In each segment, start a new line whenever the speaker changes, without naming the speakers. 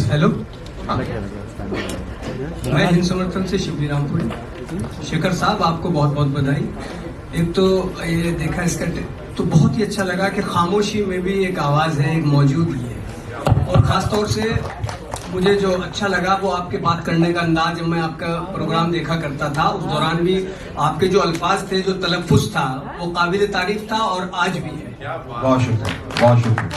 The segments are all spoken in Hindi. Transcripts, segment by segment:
हेलो, मैं हिंद समर्थन से शिवली रामपुरी। शेखर साहब, आपको बहुत बहुत बधाई। एक तो ये देखा इसका तो बहुत ही अच्छा लगा कि खामोशी में भी एक आवाज़ है, एक मौजूदगी है। और ख़ास तौर से मुझे जो अच्छा लगा वो आपके बात करने का अंदाज। जब मैं आपका प्रोग्राम देखा करता था उस दौरान भी आपके जो अल्फाज थे, जो तलफ़ुज़ था, वो काबिल तारीफ था और आज भी है।
बहुत शुक्रिया, बहुत शुक्रिया।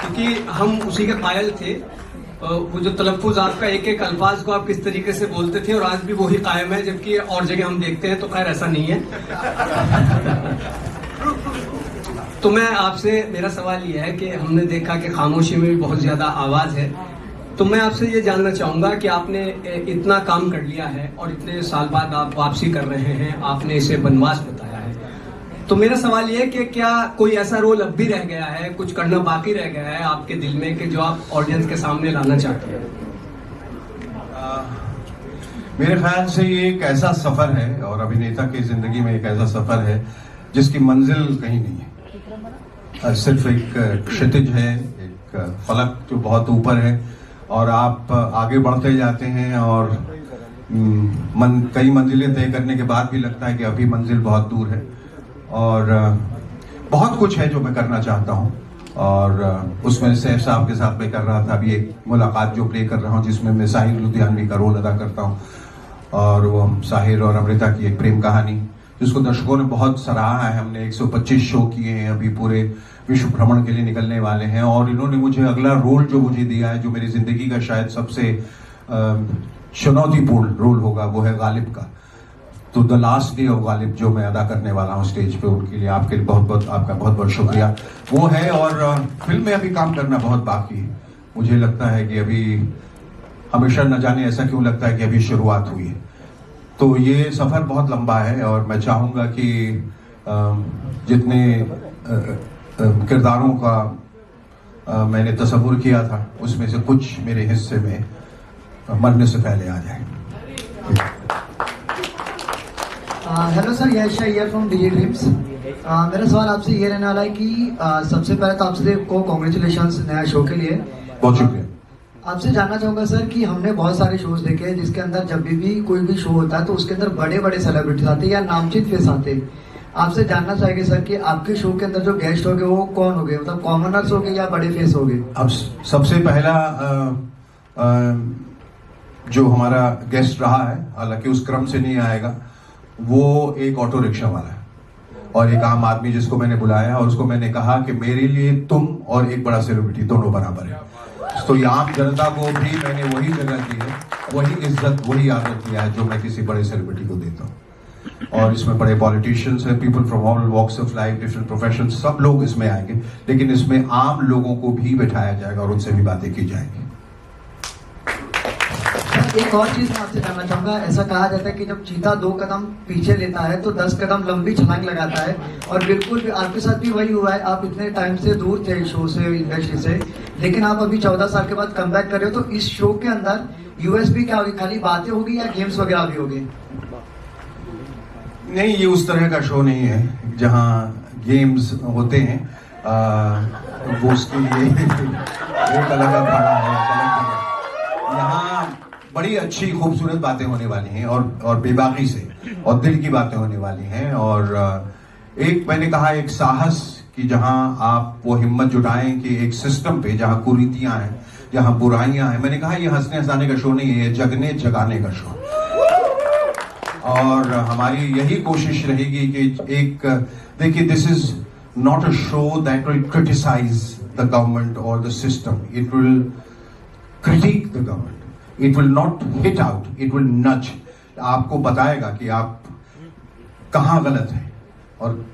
क्योंकि हम उसी के कायल थे। वो जो तलफ़ुज़ आपका, एक एक अल्फाज को आप किस तरीके से बोलते थे और आज भी वही कायम है, जबकि और जगह हम देखते हैं तो खैर ऐसा नहीं है। तो मैं आपसे, मेरा सवाल ये है कि हमने देखा कि खामोशी में भी बहुत ज़्यादा आवाज़ है। तो मैं आपसे ये जानना चाहूँगा कि आपने इतना काम कर लिया है और इतने साल बाद आप वापसी कर रहे हैं, आपने इसे वनवास बताया है। तो मेरा सवाल ये है कि क्या कोई ऐसा रोल अब भी रह गया है, कुछ करना बाकी रह गया है आपके दिल में कि जो आप ऑडियंस के सामने लाना चाहते हैं?
मेरे ख्याल से ये एक ऐसा सफ़र है और अभिनेता की ज़िंदगी में एक ऐसा सफ़र है जिसकी मंजिल कहीं नहीं है। सिर्फ एक क्षितिज है, एक फलक जो बहुत ऊपर है और आप आगे बढ़ते जाते हैं और कई मंजिलें तय करने के बाद भी लगता है कि अभी मंजिल बहुत दूर है। और बहुत कुछ है जो मैं करना चाहता हूँ और उसमें सैफ साहब के साथ मैं कर रहा था अभी एक मुलाकात जो प्ले कर रहा हूँ, जिसमें मैं साहिर लुधियानवी का रोल अदा करता हूँ। और वो साहिर और अमृता की एक प्रेम कहानी जिसको दर्शकों ने बहुत सराहा है। हमने 125 शो किए हैं, अभी पूरे विश्व भ्रमण के लिए निकलने वाले हैं। और इन्होंने मुझे अगला रोल जो मुझे दिया है, जो मेरी ज़िंदगी का शायद सबसे चुनौतीपूर्ण रोल होगा, वो है गालिब का। तो the last day of Ghalib जो मैं अदा करने वाला हूँ स्टेज पे, उनके लिए आपका बहुत बहुत शुक्रिया वो है। और फिल्म में अभी काम करना बहुत बाकी है। मुझे लगता है कि अभी हमेशा न जाने ऐसा क्यों लगता है कि अभी शुरुआत हुई है। तो ये सफ़र बहुत लंबा है और मैं चाहूँगा कि जितने किरदारों का मैंने तसव्वुर किया था उसमें से कुछ मेरे हिस्से में मरने से पहले आ जाए।
Hello sir, Yash Iyer from DJ dreams. मेरा सवाल आपसे ये रहने वाला है कि सबसे पहले तो आपसे को कॉन्ग्रेचुलेशंस नया शो के लिए।
बहुत शुक्रिया।
आपसे जानना चाहूँगा सर कि हमने बहुत सारे शोज देखे हैं जिसके अंदर जब भी कोई भी शो होता है तो उसके अंदर बड़े बड़े सेलिब्रिटीज आते हैं या नामचीन फेस आते हैं। आपसे जानना चाहेंगे सर कि आपके शो के अंदर जो गेस्ट होंगे वो कौन होंगे, मतलब कॉमनर्स होंगे या बड़े फेस होंगे?
अब सबसे पहला जो हमारा गेस्ट रहा है, हालांकि उस क्रम से नहीं आएगा, वो एक ऑटो रिक्शा वाला है और एक आम आदमी जिसको मैंने बुलाया और उसको मैंने कहा कि मेरे लिए तुम और एक बड़ा सेलिब्रिटी दोनों बराबर है। तो ये आम जनता को भी मैंने वही जगह दी है, वही इज्जत, वही आदर दिया है जो मैं किसी बड़े सेलिब्रिटी को देता हूँ। और इसमें बड़े पॉलिटिशियंस हैं, people from all walks of life, different profession, सब लोग इसमें आएंगे, लेकिन इसमें आम लोगों को भी बैठाया जाएगा और उनसे भी बातें की जाएंगी।
एक और चीज मैं आपसे जानना चाहूंगा, ऐसा कहा जाता है कि जब चीता 2 कदम पीछे लेता है तो 10 कदम लंबी छलांग लगाता है, और बिल्कुल भी आपके साथ भी वही हुआ है। आप इतने टाइम से दूर थे शो से, इंडस्ट्री से, लेकिन आप अभी 14 साल के बाद कमबैक कर रहे हो। तो इस शो के अंदर यूएसपी क्या होगी, खाली बातें होगी या गेम्स वगैरह भी होगी?
नहीं, ये उस तरह का शो नहीं है जहाँ गेम्स होते हैं। वो उसके लिए एक अलग अखाड़ा है। यहाँ बड़ी अच्छी खूबसूरत बातें होने वाली हैं और बेबाकी से और दिल की बातें होने वाली हैं। और एक मैंने कहा एक साहस कि जहां आप वो हिम्मत जुटाएं कि एक सिस्टम पे जहां कुरीतियां हैं, जहां बुराइयां हैं, मैंने कहा ये हंसने हंसाने का शो नहीं है, ये जगने जगाने का शो। और हमारी यही कोशिश रहेगी कि एक देखिए, this is not a show that will criticise the government और the system, it will critic the government, it will not hit out, it will nudge. आपको बताएगा कि आप कहाँ गलत हैं और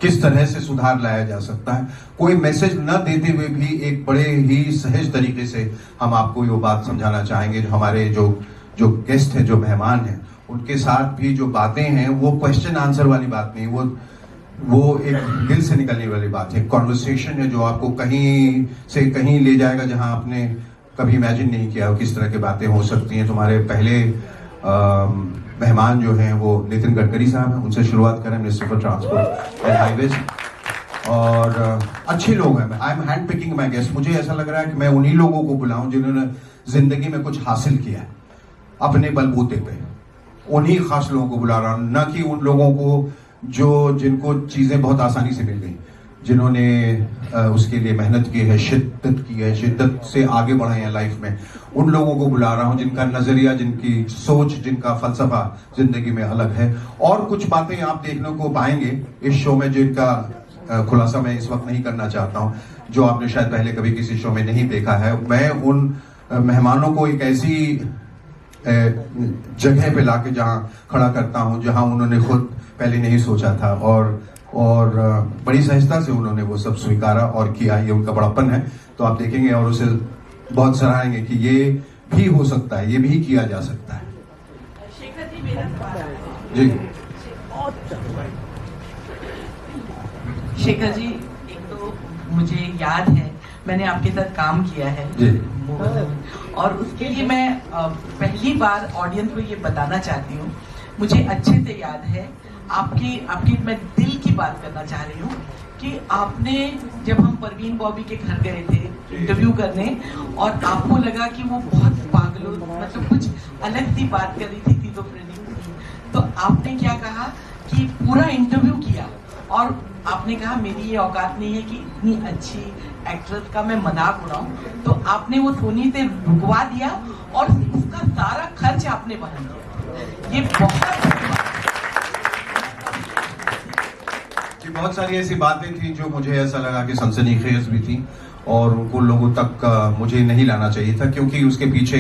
किस तरह से सुधार लाया जा सकता है। कोई मैसेज न देते हुए भी एक बड़े ही सहज तरीके से हम आपको ये बात समझाना चाहेंगे। जो हमारे जो गेस्ट हैं, जो मेहमान हैं, उनके साथ भी जो बातें हैं वो क्वेश्चन आंसर वाली बात नहीं, वो एक दिल से निकलने वाली बात है, कॉन्वर्सेशन है जो आपको कहीं से कहीं ले जाएगा जहां आपने कभी इमेजिन नहीं किया किस तरह की बातें हो सकती हैं। तुम्हारे पहले मेहमान जो हैं वो नितिन गडकरी साहब हैं, उनसे शुरुआत करें, minister for transport and highways. और अच्छे लोग हैं। I am hand picking my guest. मुझे ऐसा लग रहा है कि मैं उन्हीं लोगों को बुलाऊं जिन्होंने जिंदगी में कुछ हासिल किया है अपने बलबूते पे। उन्हीं खास लोगों को बुला रहा हूं, न कि उन लोगों को जिनको चीजें बहुत आसानी से मिल गई, जिन्होंने उसके लिए मेहनत की है, शिद्दत की है, शिद्दत से आगे बढ़े हैं लाइफ में। उन लोगों को बुला रहा हूं जिनका नजरिया, जिनकी सोच, जिनका फलसफा जिंदगी में अलग है। और कुछ बातें आप देखने को पाएंगे इस शो में जिनका खुलासा मैं इस वक्त नहीं करना चाहता हूं, जो आपने शायद पहले कभी किसी शो में नहीं देखा है। मैं उन मेहमानों को एक ऐसी जगह पे लाके जहां खड़ा करता हूं जहां उन्होंने खुद पहले नहीं सोचा था, और बड़ी सहजता से उन्होंने वो सब स्वीकारा और किया। ये उनका बड़ापन है। तो आप देखेंगे और उसे बहुत सराहेंगे कि ये भी हो सकता है, ये भी किया जा सकता है।
शेखर जी, मेरा सवाल है।
जी
शेखर जी, एक तो मुझे याद है मैंने आपके साथ काम किया है
जी।
और उसके लिए मैं पहली बार ऑडियंस को ये बताना चाहती हूँ, मुझे अच्छे से याद है आपकी मैं दिल की बात करना चाह रही हूँ कि आपने, जब हम परवीन बॉबी के घर गए थे इंटरव्यू करने और आपको लगा कि वो बहुत पागलों, मतलब कुछ अलग सी बात कर रही थी स्किज़ोफ्रेनिक, तो आपने क्या कहा कि पूरा इंटरव्यू किया और आपने कहा मेरी ये औकात नहीं है कि इतनी अच्छी एक्ट्रेस का मैं मजाक उड़ाऊं, तो आपने वो सोनी से रुकवा दिया और उसका सारा खर्च आपने वहन किया। ये
बहुत सारी ऐसी बातें थी जो मुझे ऐसा लगा कि सनसनीखेज भी थी और उनको लोगों तक मुझे नहीं लाना चाहिए था, क्योंकि उसके पीछे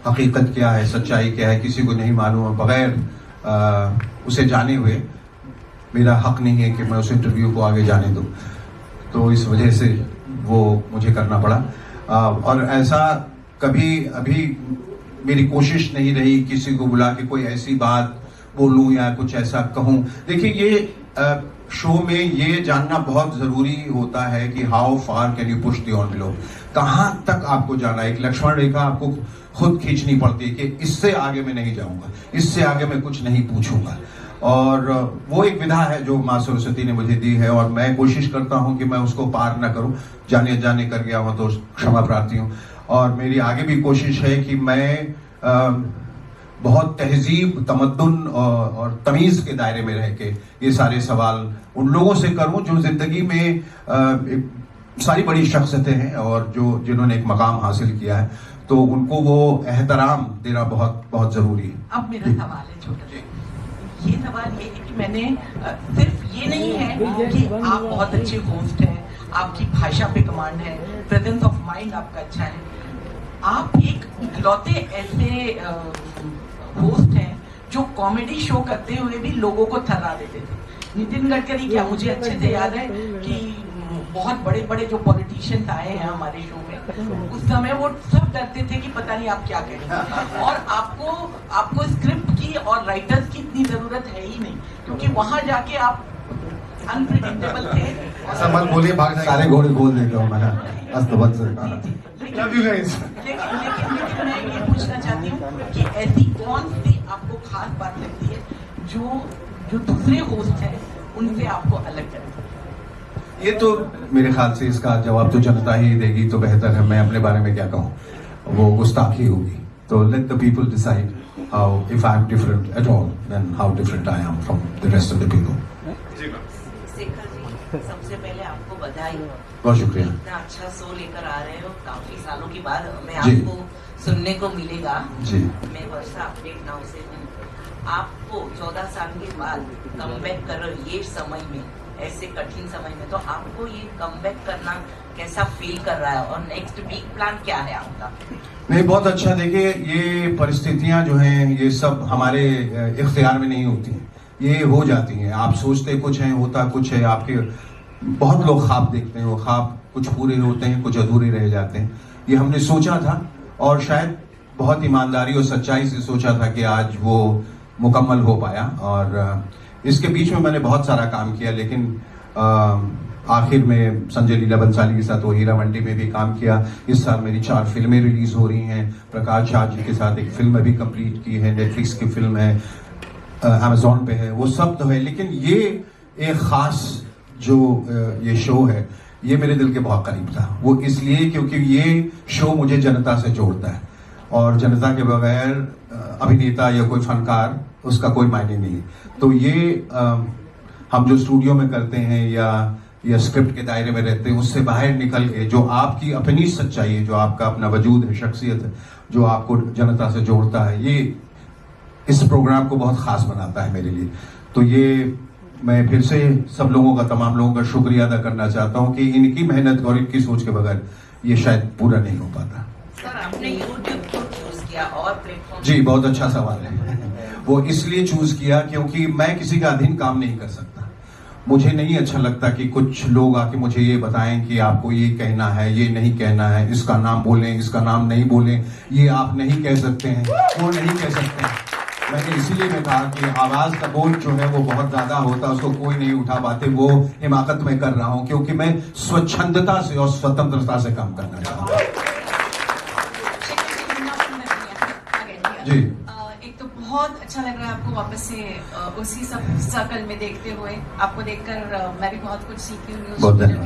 हकीकत क्या है, सच्चाई क्या है, किसी को नहीं मालूम। बगैर उसे जाने हुए मेरा हक नहीं है कि मैं उस इंटरव्यू को आगे जाने दूं, तो इस वजह से वो मुझे करना पड़ा। और ऐसा कभी अभी मेरी कोशिश नहीं रही किसी को बुला के कोई ऐसी बात बोलूं या कुछ ऐसा कहूं। देखिए, ये शो में ये जानना बहुत जरूरी होता है कि how far can you push the envelope, कहां तक आपको जाना है। एक लक्ष्मण रेखा आपको खुद खींचनी पड़ती है कि इससे आगे मैं नहीं जाऊंगा, इससे आगे मैं कुछ नहीं पूछूंगा। और वो एक विधा है जो माँ सरस्वती ने मुझे दी है और मैं कोशिश करता हूं कि मैं उसको पार न करूं। जाने अनजाने कर गया हूं तो क्षमा प्रार्थी हूं। और मेरी आगे भी कोशिश है कि मैं बहुत तहजीब, तमद्दुन और तमीज के दायरे में रह के ये सारे सवाल उन लोगों से करूं जो जिंदगी में सारी बड़ी शख्सियतें हैं और जिन्होंने एक मकाम हासिल किया है, तो उनको वो एहतराम देना बहुत बहुत जरूरी है।
अब मेरा सवाल है छोटा, ये सवाल ये है कि मैंने सिर्फ ये नहीं है कि आप बहुत अच्छे होस्ट हैं, आपकी भाषा पे कमांड है, प्रेजेंस ऑफ माइंड आपका अच्छा है, आप एक इकलौते ऐसे होस्ट हैं जो कॉमेडी शो करते हुए भी लोगों को थर्रा देते थे। नितिन गडकरी, क्या मुझे अच्छे से याद है कि बहुत बड़े बड़े जो पॉलिटिशियंस आए हैं हमारे शो में, उस समय वो सब डरते थे कि पता नहीं आप क्या करेंगे, और आपको स्क्रिप्ट की और राइटर्स की इतनी जरूरत है ही नहीं, क्योंकि वहां जाके आप अनप्रेडिक्टेबल थे।
समझ बोलिए, भाग सारे घोड़े बोल देता हूँ मैं।
लेकिन मैं ये पूछना चाहती हूँ कि ऐसी कौन सी आपको खास बात लगती है जो दूसरे होस्ट हैं उनसे आपको अलग करती है?
ये तो मेरे ख्याल से इसका जवाब तो जनता ही देगी, तो बेहतर है मैं अपने बारे में क्या कहूँ, वो गुस्ताखी होगी। तो let the people decide how, if I am different at all, then how different I am from the rest of the people.
Shekhar ji, सबसे पहले आपको बधाई,
बहुत शुक्रिया।
इतना अच्छा शो लेकर आ रहे हो, काफी सालों के बाद हमें
जी।
आपको सुनने को मिलेगा।
जी।
मैं वर्षा अपडेट नाउ से हूँ। आपको 14 साल के बाद कमबैक कर रहे हो ये समय में, ऐसे कठिन समय में, तो आपको ये कमबैक करना कैसा फील कर रहा है और नेक्स्ट बिग प्लान क्या है आपका?
नहीं, बहुत अच्छा। देखिए, ये परिस्थितियां जो हैं ये सब हमारे इख्तियार में नहीं होती हैं, ये हो जाती हैं। आप सोचते कुछ हैं, होता कुछ है। आपके बहुत लोग ख्वाब देखते हैं, वो ख्वाब कुछ पूरे होते हैं, कुछ अधूरे रह जाते हैं। ये हमने सोचा था और शायद बहुत ईमानदारी और सच्चाई से सोचा था कि आज वो मुकम्मल हो पाया। और इसके बीच में मैंने बहुत सारा काम किया, लेकिन आखिर में संजय लीला बंसाली के साथ वो हीरा मंडी में भी काम किया। इस साल मेरी 4 फिल्में रिलीज हो रही हैं। प्रकाश झा जी के साथ एक फिल्म अभी कंप्लीट की है, नेटफ्लिक्स की फिल्म है, अमेजोन पे है, वो सब तो है। लेकिन ये एक खास जो ये शो है ये मेरे दिल के बहुत करीब था। वो इसलिए क्योंकि ये शो मुझे जनता से जोड़ता है और जनता के बगैर अभिनेता या कोई फनकार उसका कोई मायने नहीं है। तो ये हम जो स्टूडियो में करते हैं या स्क्रिप्ट के दायरे में रहते हैं उससे बाहर निकल के जो आपकी अपनी सच्चाई है, जो आपका अपना वजूद है, शख्सियत है, जो आपको जनता से जोड़ता है, ये इस प्रोग्राम को बहुत खास बनाता है मेरे लिए। तो ये मैं फिर से सब लोगों का, तमाम लोगों का शुक्रिया अदा करना चाहता हूँ कि इनकी मेहनत और इनकी सोच के बगैर ये शायद पूरा नहीं हो पाता।
सर आपने यूट्यूब को चूज किया और प्लेटफॉर्म?
जी, बहुत अच्छा सवाल है। वो इसलिए चूज किया क्योंकि मैं किसी का अधीन काम नहीं कर सकता। मुझे नहीं अच्छा लगता कि कुछ लोग आके मुझे ये बताएं कि आपको ये कहना है, ये नहीं कहना है, इसका नाम बोलें, इसका नाम नहीं बोलें, ये आप नहीं कह सकते हैं, वो नहीं कह सकते हैं। मैंने इसीलिए मैं कहा कि आवाज का बोझ जो है वो बहुत ज्यादा होता है, उसको कोई नहीं उठा पाते। वो हिमाकत में कर रहा हूं क्योंकि मैं स्वच्छंदता से और स्वतंत्रता से काम करना चाहता हूँ। जी,
एक तो बहुत अच्छा लग रहा है आपको वापस से उसी सब सर्कल में देखते हुए। आपको देखकर मैं भी बहुत कुछ सीखी हूँ।
बहुत धन्यवाद।